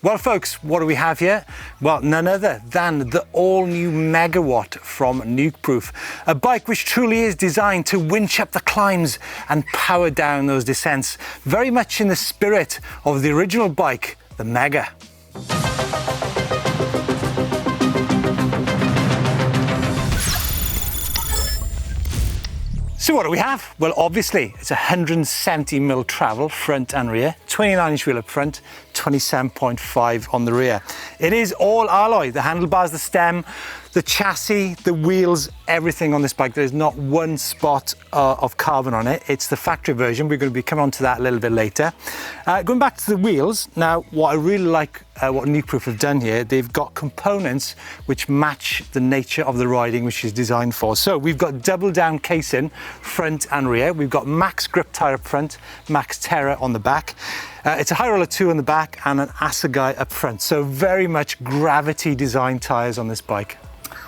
Well, folks, what do we have here? Well, none other than the all-new MegaWatt from Nukeproof, a bike which truly is designed to winch up the climbs and power down those descents, very much in the spirit of the original bike, the Mega. So what do we have? Well, obviously, it's 170mm travel, front and rear, 29-inch wheel up front, 27.5 on the rear. It is all alloy, the handlebars, the stem, the chassis, the wheels, everything on this bike. There's not one spot of carbon on it. It's the factory version. We're going to be coming on to that a little bit later. Going back to the wheels, now what I really like what Nukeproof have done here, they've got components which match the nature of the riding which is designed for. So we've got double down casing, front and rear. We've got max grip tyre up front, max terra on the back. It's a high roller 2 on the back and an Assegai up front. So very much gravity design tyres on this bike.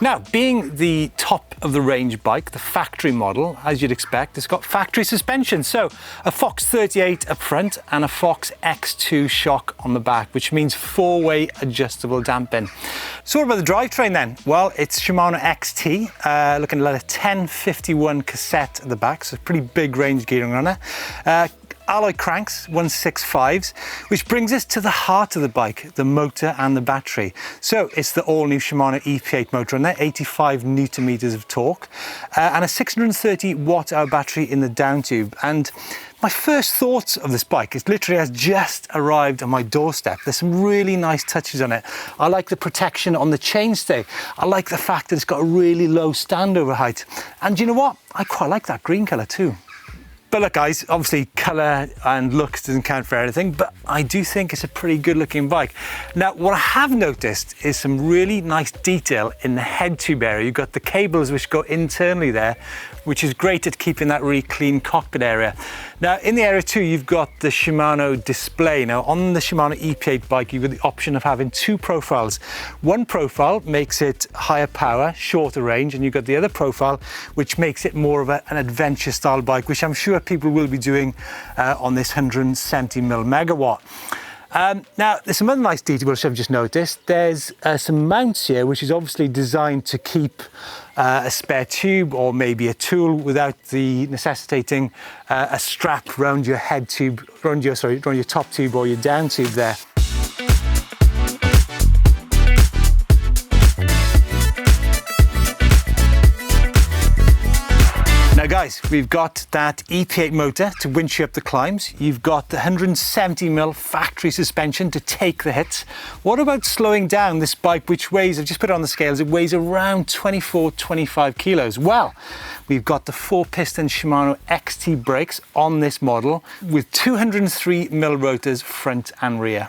Now, being the top of the range bike, the factory model, as you'd expect, it's got factory suspension. So a Fox 38 up front and a Fox X2 shock on the back, which means 4-way adjustable damping. So what about the drivetrain then? Well, it's Shimano XT, looking at a 1051 cassette at the back, so pretty big range gearing on it. Alloy cranks, 165s, which brings us to the heart of the bike, the motor and the battery. So it's the all-new Shimano EP8 motor on there, 85 newton meters of torque, and a 630 watt-hour battery in the down tube. And my first thoughts of this bike, it literally has just arrived on my doorstep. There's some really nice touches on it. I like the protection on the chainstay. I like the fact that it's got a really low standover height. And you know what? I quite like that green colour too. But look guys, obviously colour and looks doesn't count for anything, but I do think it's a pretty good looking bike. Now, what I have noticed is some really nice detail in the head tube area. You've got the cables which go internally there, which is great at keeping that really clean cockpit area. Now, in the area too, you've got the Shimano display. Now, on the Shimano EP8 bike, you've got the option of having two profiles. One profile makes it higher power, shorter range, and you've got the other profile, which makes it more of an adventure style bike, which I'm sure people will be doing on this 170mm MegaWatt. Now, there's some other nice detail which I've just noticed. There's some mounts here, which is obviously designed to keep a spare tube or maybe a tool without the necessitating a strap around your head tube, around your top tube or your down tube there. Now guys, we've got that EP8 motor to winch you up the climbs. You've got the 170mm factory suspension to take the hits. What about slowing down this bike, which weighs, I've just put it on the scales, it weighs around 24-25 kilos. Well, we've got the 4-piston Shimano XT brakes on this model with 203mm rotors front and rear.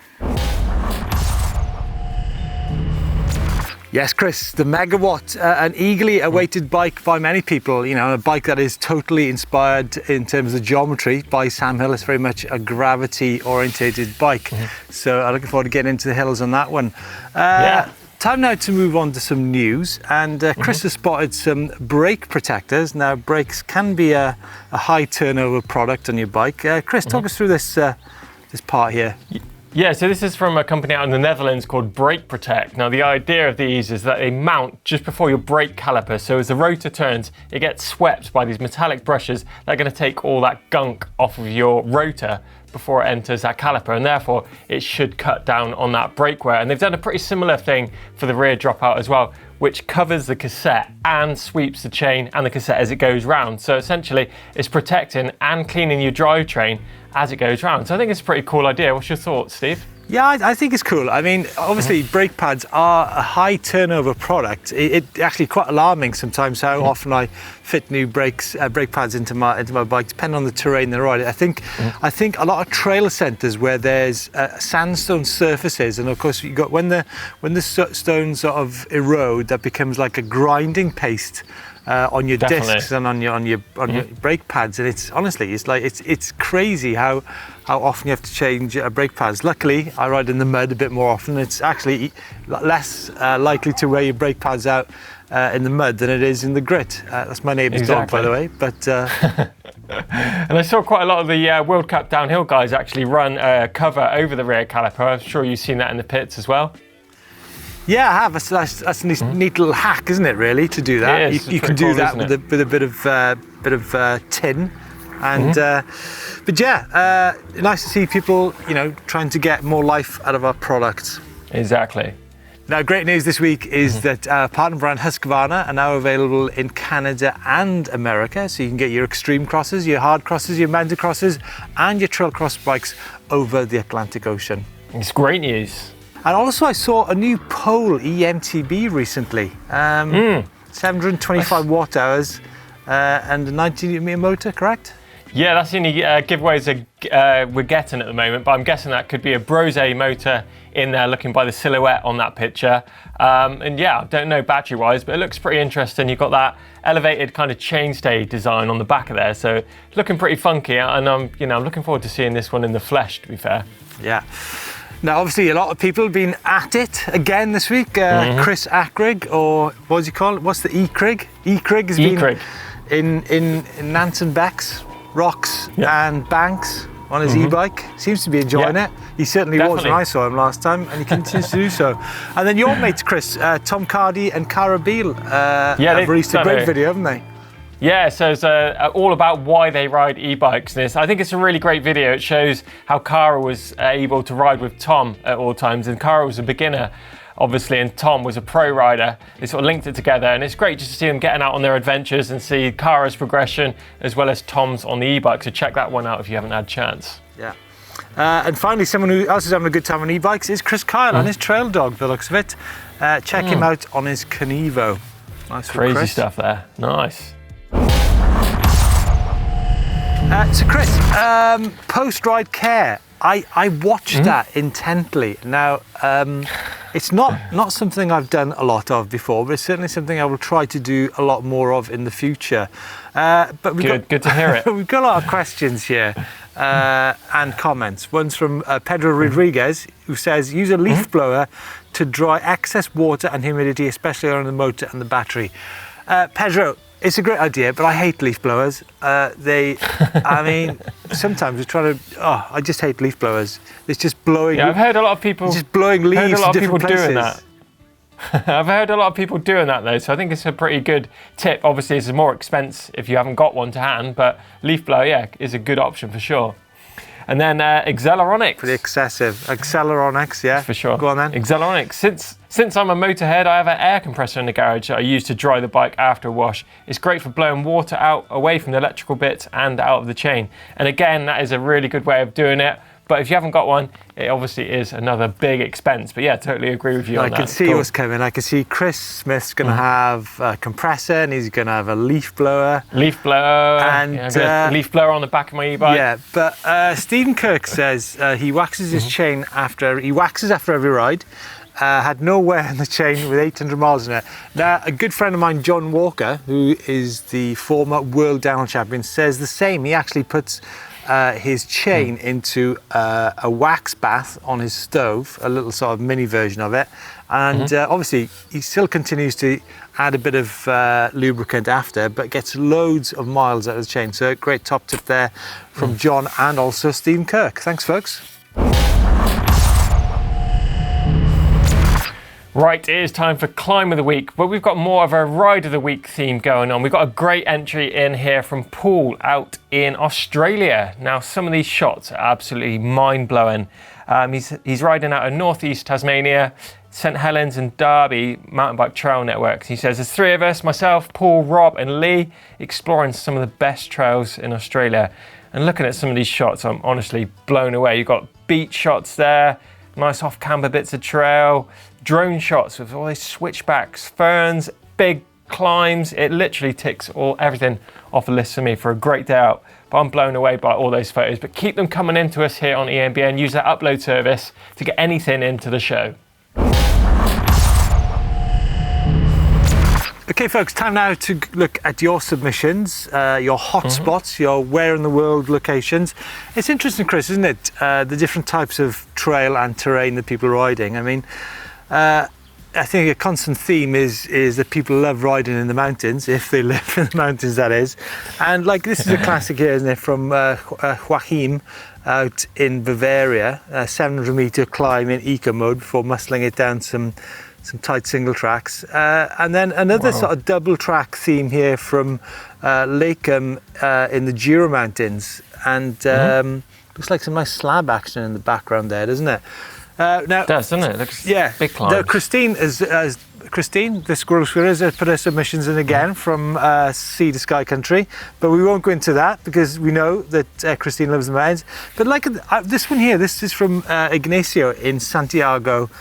Yes, Chris, the MegaWatt, an eagerly awaited bike by many people, you know, a bike that is totally inspired in terms of geometry by Sam Hill. It's very much a gravity-orientated bike. So I'm looking forward to getting into the hills on that one. Time now to move on to some news, and Chris has spotted some brake protectors. Now, brakes can be a high turnover product on your bike. Chris, talk us through this part here. Yeah, so this is from a company out in the Netherlands called Brake Protect. Now, the idea of these is that they mount just before your brake caliper. So as the rotor turns, it gets swept by these metallic brushes that are going to take all that gunk off of your rotor before it enters that caliper, and therefore it should cut down on that brake wear. And they've done a pretty similar thing for the rear dropout as well, which covers the cassette and sweeps the chain and the cassette as it goes round. So essentially it's protecting and cleaning your drivetrain as it goes round. So I think it's a pretty cool idea. What's your thoughts, Steve? Yeah, I think it's cool. I mean, obviously brake pads are a high turnover product. It's actually quite alarming sometimes how often I fit new brake pads into my bike, depending on the terrain they're riding. I think a lot of trail centres where there's sandstone surfaces, and of course you got when the stones sort of erode, that becomes like a grinding paste on your discs and on your brake pads, and it's honestly it's crazy how often you have to change brake pads. Luckily, I ride in the mud a bit more often. It's actually less likely to wear your brake pads out in the mud than it is in the grit. That's my neighbour's dog, by the way. But And I saw quite a lot of the World Cup downhill guys actually run cover over the rear caliper. I'm sure you've seen that in the pits as well. Yeah, I have. That's a neat little hack, isn't it? Really, to do that. It is. You can do cool, that with a bit of tin, and but yeah, nice to see people, trying to get more life out of our products. Exactly. Now, great news this week is that our partner brand Husqvarna are now available in Canada and America, so you can get your extreme crosses, your hard crosses, your mountain crosses, and your trail cross bikes over the Atlantic Ocean. It's great news. And also, I saw a new pole eMTB recently. 725 watt hours and a 90-meter motor, correct? Yeah, that's the only giveaways we're getting at the moment, but I'm guessing that could be a Brose motor in there, looking by the silhouette on that picture. And yeah, I don't know battery-wise, but it looks pretty interesting. You've got that elevated kind of chainstay design on the back of there, so looking pretty funky. And I'm looking forward to seeing this one in the flesh, to be fair. Yeah. Now, obviously, a lot of people have been at it again this week. Chris Ackrig, or what does he call it? What's the E-Crig? E-Crig has been in Nansen Becks, rocks and banks on his e-bike. Seems to be enjoying it. He certainly was when I saw him last time, and he continues to do so. And then your mates, Chris, Tom Cardy and Cara Beale, have released a great video, haven't they? Yeah, so it's all about why they ride e-bikes. I think it's a really great video. It shows how Cara was able to ride with Tom at all times, and Cara was a beginner, obviously, and Tom was a pro rider. They sort of linked it together, and it's great just to see them getting out on their adventures and see Cara's progression as well as Tom's on the e-bike. So check that one out if you haven't had a chance. Yeah. And finally, someone who else is having a good time on e-bikes is Chris Kyle on his trail dog, by the looks of it. Check him out on his Canevo. Nice. Crazy stuff there. Nice. So Chris, post-ride care. I watched that intently. Now, it's not something I've done a lot of before, but it's certainly something I will try to do a lot more of in the future. But good to hear it. We've got a lot of questions here and comments. One's from Pedro Rodriguez, who says, use a leaf blower to dry excess water and humidity, especially on the motor and the battery. Pedro, it's a great idea, but I hate leaf blowers. Sometimes we're trying to, I just hate leaf blowers. It's just blowing. Yeah, I've heard a lot of people. Just blowing leaves to different places. Doing that. I've heard a lot of people doing that though, so I think it's a pretty good tip. Obviously, it's more expense if you haven't got one to hand, but leaf blower, is a good option for sure. And then Acceleronics. Pretty excessive. Acceleronics, yeah. For sure. Go on then. Acceleronics. Since I'm a motorhead, I have an air compressor in the garage that I use to dry the bike after a wash. It's great for blowing water out away from the electrical bits and out of the chain. And again, that is a really good way of doing it. But if you haven't got one, it obviously is another big expense. But yeah, totally agree with you on that. I can see what's coming. I can see Chris Smith's going to have a compressor, and he's going to have a leaf blower. Leaf blower. And leaf blower on the back of my e-bike. Yeah, but Stephen Kirk says he waxes his chain after every ride. Had no wear in the chain with 800 miles in it. Now, a good friend of mine, John Walker, who is the former world downhill champion, says the same. He actually puts his chain into a wax bath on his stove, a little sort of mini version of it. And obviously, he still continues to add a bit of lubricant after, but gets loads of miles out of the chain. So great top tip there from John and also Stephen Kirk. Thanks, folks. Right, it is time for Climb of the Week, but we've got more of a Ride of the Week theme going on. We've got a great entry in here from Paul out in Australia. Now, some of these shots are absolutely mind-blowing. He's riding out of northeast Tasmania, St Helens and Derby mountain bike trail networks. He says, there's three of us, myself, Paul, Rob and Lee, exploring some of the best trails in Australia. And looking at some of these shots, I'm honestly blown away. You've got beach shots there, nice off-camber bits of trail, drone shots with all these switchbacks, ferns, big climbs. It literally ticks everything off the list for me for a great day out. But I'm blown away by all those photos. But keep them coming into us here on EMBN. Use that upload service to get anything into the show. Okay, folks, time now to look at your submissions, your hotspots, your where in the world locations. It's interesting, Chris, isn't it? The different types of trail and terrain that people are riding. I mean, I think a constant theme is that people love riding in the mountains, if they live in the mountains, that is. And like this is a classic here, isn't it, from Joachim out in Bavaria, 700-meter climb in eco mode before muscling it down some tight single tracks. And then another sort of double track theme here from Lakem in the Jura Mountains. And looks like some nice slab action in the background there, doesn't it? Now, it does, doesn't it? Looks big climb. Now, Christine, the Squirrel Squirrers, has put her submissions in again from Sea to Sky Country, but we won't go into that because we know that Christine loves the mountains. But like this one here, this is from Ignacio in Santiago,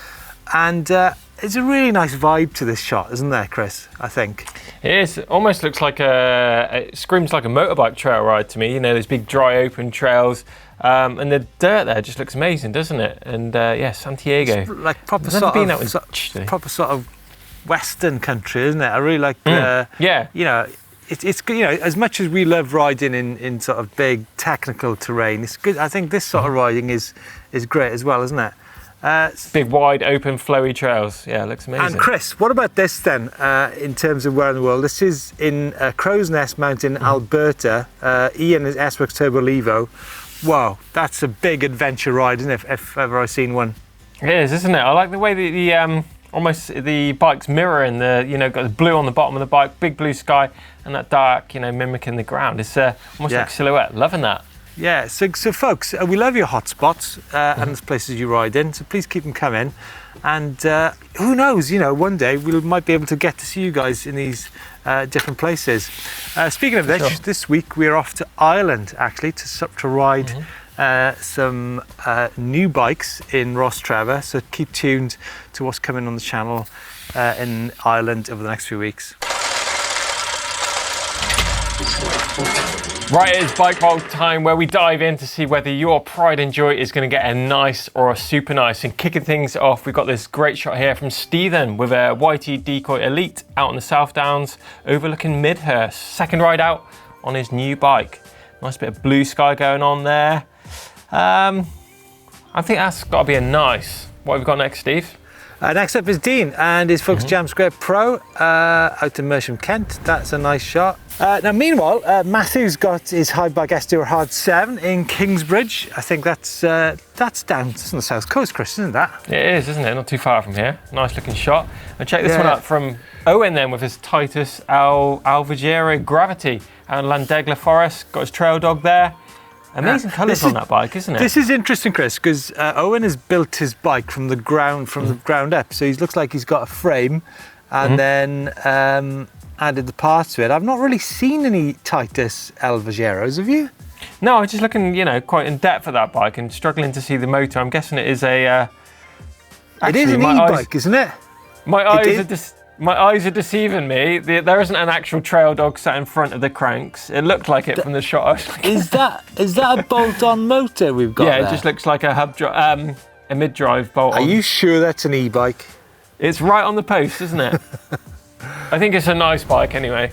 and it's a really nice vibe to this shot, isn't there, Chris? I think it is. It almost looks like it screams like a motorbike trail ride to me. You know, those big dry open trails. And the dirt there just looks amazing, doesn't it? And yeah, Santiago. It's like proper sort of Western country, isn't it? I really like. Yeah. You know, it's you know, as much as we love riding in sort of big technical terrain, it's good. I think this sort of riding is great as well, isn't it? Big, wide, open, flowy trails. Yeah, it looks amazing. And Chris, what about this then, in terms of where in the world? This is in Crow's Nest Mountain, Alberta. Ian is S-Works Turbo Levo. Wow, that's a big adventure ride, isn't it, if ever I've seen one? It is, isn't it? I like the way the almost the bike's mirroring the, you know, got the blue on the bottom of the bike, big blue sky, and that dark, you know, mimicking the ground. It's almost like a silhouette. Loving that. Yeah, so folks, we love your hotspots and the places you ride in, so please keep them coming. And who knows, you know, one day we might be able to get to see you guys in these different places. Speaking of which, this week we're off to Ireland, actually, to ride some new bikes in Rostrevor. So keep tuned to what's coming on the channel in Ireland over the next few weeks. Right, it is bike vault time, where we dive in to see whether your pride and joy is going to get a nice or a super nice. And kicking things off, we've got this great shot here from Stephen with a YT Decoy Elite out on the South Downs overlooking Midhurst. Second ride out on his new bike. Nice bit of blue sky going on there. I think that's got to be a nice. What have we got next, Steve? Next up is Dean and his Focus Jam Square Pro out in Mersham, Kent. That's a nice shot. Now, meanwhile, Matthew's got his high bike S2 Hard 7 in Kingsbridge. I think that's down on the south coast, Chris, isn't that? It is, isn't it? Not too far from here. Nice looking shot. And check this one out from Owen then with his Titus Alvagera Gravity out in Landegla Forest. Got his trail dog there. Amazing colours on that bike, isn't it? This is interesting, Chris, because Owen has built his bike from the ground up. So he looks like he's got a frame and then added the parts to it. I've not really seen any Titus Alvageros, have you? No, I'm just looking, you know, quite in depth at that bike and struggling to see the motor. I'm guessing it is a... it is an e-bike, isn't it? My eyes are deceiving me. There isn't an actual trail dog sat in front of the cranks. It looked like it from the shot I was looking at. Is that a bolt-on motor we've got there? It just looks like a mid-drive bolt-on. Are you sure that's an e-bike? It's right on the post, isn't it? I think it's a nice bike anyway.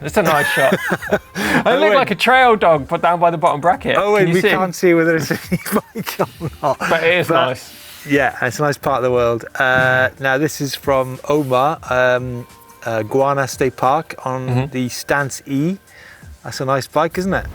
It's a nice shot. It looked like a trail dog put down by the bottom bracket. Oh, wait, we can't see whether it's an e-bike or not. But it is nice. Yeah, it's a nice part of the world. Now, this is from Omar, Guana State Park on the Stance E. That's a nice bike, isn't it?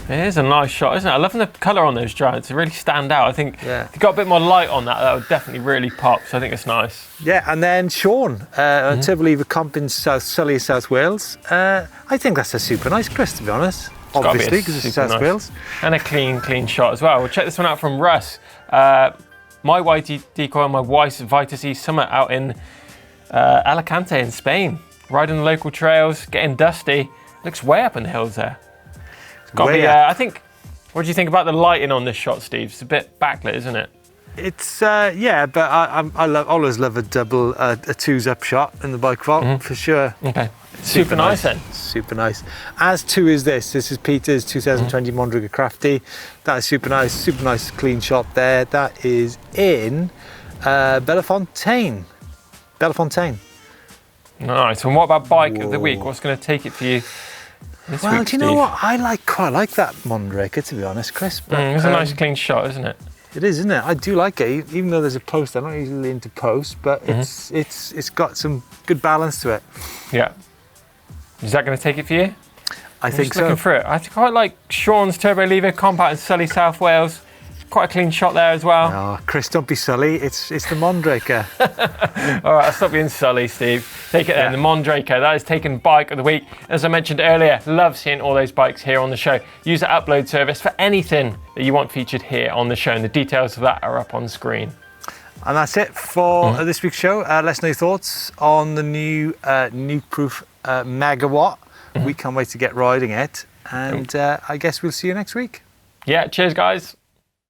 It is a nice shot, isn't it? I love the colour on those giants. They really stand out. I think if you got a bit more light on that, that would definitely really pop. So I think it's nice. Yeah, and then Sean, Turbo Lever Comp in Sully, South Wales. I think that's a super nice, Chris, to be honest. Obviously, because it's South Wales. And a clean shot as well. We'll check this one out from Russ. My YT Decoy and my wife's Vitus E Summit out in Alicante in Spain. Riding the local trails, getting dusty. Looks way up in the hills there. It's got to be, I think, what do you think about the lighting on this shot, Steve? It's a bit backlit, isn't it? It's, yeah, but I always love a double, a twos up shot in the bike vault, for sure. Okay. Super nice then. Super nice. As too is this. This is Peter's 2020 Mondrigo Crafty. That is super nice clean shot there. That is in Bellefontaine. Nice. And what about bike of the week? What's going to take it for you this week, do you know what? I quite like that Mondrigo, to be honest, Chris. It's a nice clean shot, isn't it? It is, isn't it? I do like it, even though there's a post. I'm not usually into posts, but it's got some good balance to it. Yeah. Is that going to take it for you? I think so. Looking through it, I quite like Sean's turbo lever compact in Surrey, South Wales. Quite a clean shot there as well. Oh, Chris, don't be Sully. It's the Mondraker. All right, I'll stop being Sully, Steve. Take it then, the Mondraker. That is taken bike of the week. As I mentioned earlier, love seeing all those bikes here on the show. Use the upload service for anything that you want featured here on the show, and the details of that are up on screen. And that's it for this week's show. Let us know your thoughts on the new Nukeproof MegaWatt. We can't wait to get riding it. And I guess we'll see you next week. Yeah, cheers, guys.